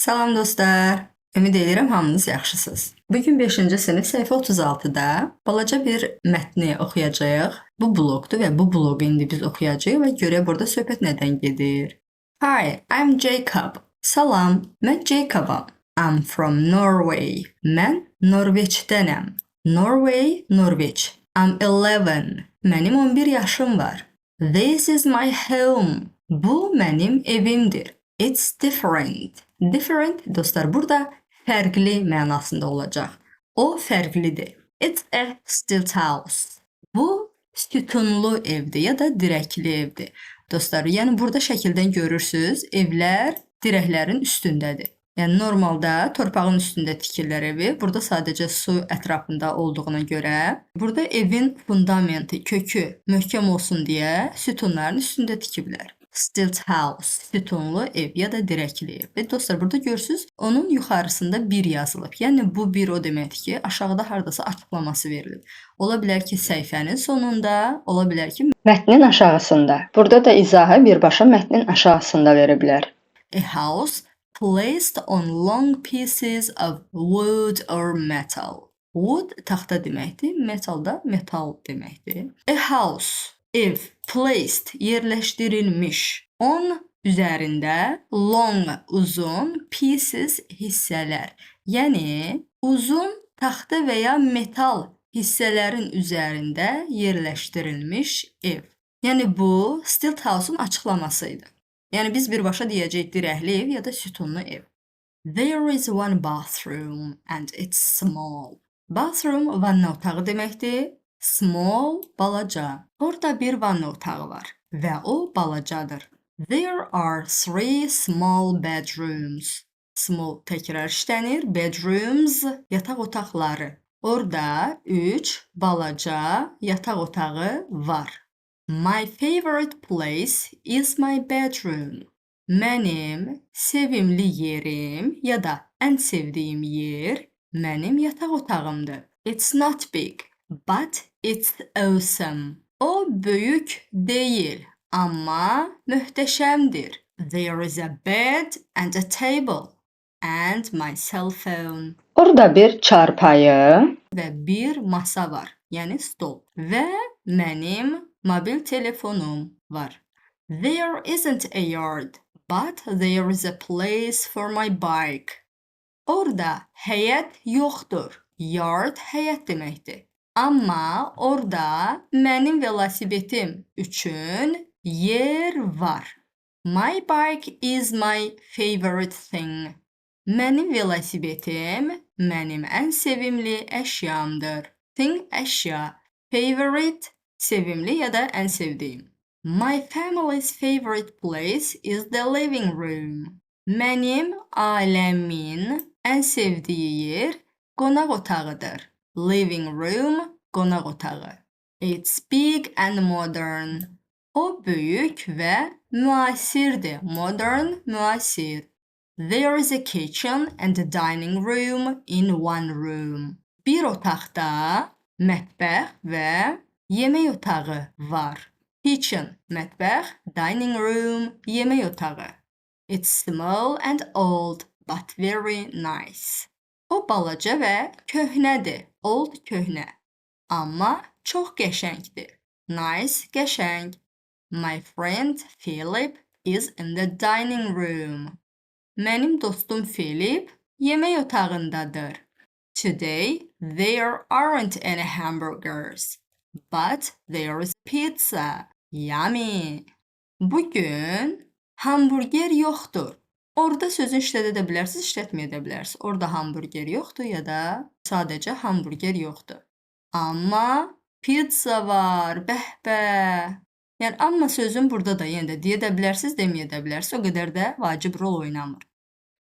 Salam dostlar. Ümid edirəm hamınız yaxşısınız. Bugün 5-ci sinif səhifə 36-da balaca bir mətni oxuyacağıq. Bu bloqdur və bu bloqu indi biz oxuyacağıq və görək burada söhbət nədən gedir. Hi, I'm Jacob. Salam, mən Jacobam. I'm from Norway. Mən Norveçdənəm. Norway, Norveç. I'm 11. Mənim 11 yaşım var. This is my home. Bu mənim evimdir. It's different. Different dostlar burada fərqli mənasında olacaq. O fərqlidir. It's a stilt house. Bu sütunlu evdir ya da dirəkli evdir. Dostlar, yəni burada şəkildən görürsüz, evlər dirəklərin üstündədir. Yəni normalda torpağın üstündə tikirlər evi. Burada sadəcə su ətrafında olduğuna görə burada evin fundamenti, kökü möhkəm olsun deyə sütunların üstündə tikiblər. Stilt house, sütunlu ev ya da dirəkli ev. Və dostlar, burada görürsüz, onun yuxarısında 1 yazılıb. Yəni bu 1 o deməkdir ki, aşağıda hardasa açıqlaması verilib. Ola bilər ki, səhifənin sonunda, ola bilər ki, mətnin aşağısında. Burada da izahı birbaşa mətnin aşağısında veriblər. a house placed on long pieces of wood or metal. Wood taxta deməkdir, metal da metal deməkdir. A house, ev, placed, yerləşdirilmiş. On üzərində long, uzun, pieces, hissələr. Yəni uzun taxta və ya metal hissələrin üzərində yerləşdirilmiş ev. Yəni bu stilt house'un açıqlamasıydı. Yəni biz birbaşa deyəcəyik dirəkli ev ya da sütunlu ev. There is one bathroom and it's small. Bathroom vanna otağı deməkdir. Small, balaca. Orada bir vanna otağı var və o balacadır. There are 3 small bedrooms. Small təkrar işlənir. Bedrooms, yataq otaqları. Orada 3 balaca yataq otağı var. My favorite place is my bedroom. Mənim sevimli yerim ya da ən sevdiyim yer mənim yataq otağımdır. It's not big, but it's awesome. O böyük deyil, amma möhtəşəmdir. There is a bed and a table and my cell phone. Orada bir çarpayı Və bir masa var, yəni stol. Və mənim mobil telefonum var. There isn't a yard, but there is a place for my bike. Orada həyət yoxdur. Yard həyət deməkdir. Amma orada mənim velosipedim üçün yer var. My bike is my favorite thing. Mənim velosipedim mənim ən sevimli əşyamdır. Thing əşya. Favorite sevimli ya da ən sevdiyim. My family's favorite place is the living room. Mənim ailəmin ən sevdiyi yer qonaq otağıdır. Living room, qonaq otağı. It's big and modern. O böyük və müasirdir. Modern, müasir. There is a kitchen and a dining room in one room. Bir otaqda mətbəx və yemək otağı var. Kitchen, mətbəx, dining room, yemək otağı. It's small and old, but very nice. O balaca və köhnədir. Old, köhnə. Amma çox qəşəngdir. Nice, qəşəng. My friend Philip is in the dining room. Mənim dostum Philip yemək otağındadır. Today there aren't any hamburgers, but there is pizza. Yummy. Bugün hamburger yoxdur. Orada sözün işlədə də bilərsiniz, işlətməyə də bilərsiniz. Orada hamburger yoxdur ya da sadəcə hamburger yoxdur. Amma pizza var. Bəh-bəh. Yəni amma sözün burada da yenə də deyə də bilərsiniz, deməyə də bilərsiniz. O qədər də vacib rol oynamır.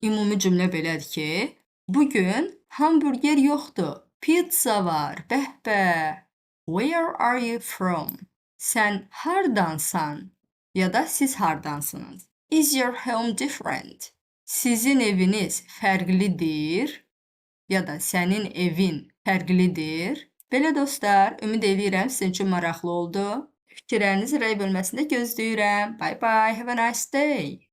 Ümumi cümlə belədir ki, bugün hamburger yoxdur. Pizza var. Bəh-bəh. Where are you from? Sən hardansan? Ya da siz hardansınız? Is your home different? Sizin eviniz fərqlidir? Ya da sənin evin fərqlidir? Belə dostlar, ümid edirəm sizin üçün maraqlı oldu. Fikirlərinizi rəy bölməsində gözləyirəm. Bye bye, have a nice day.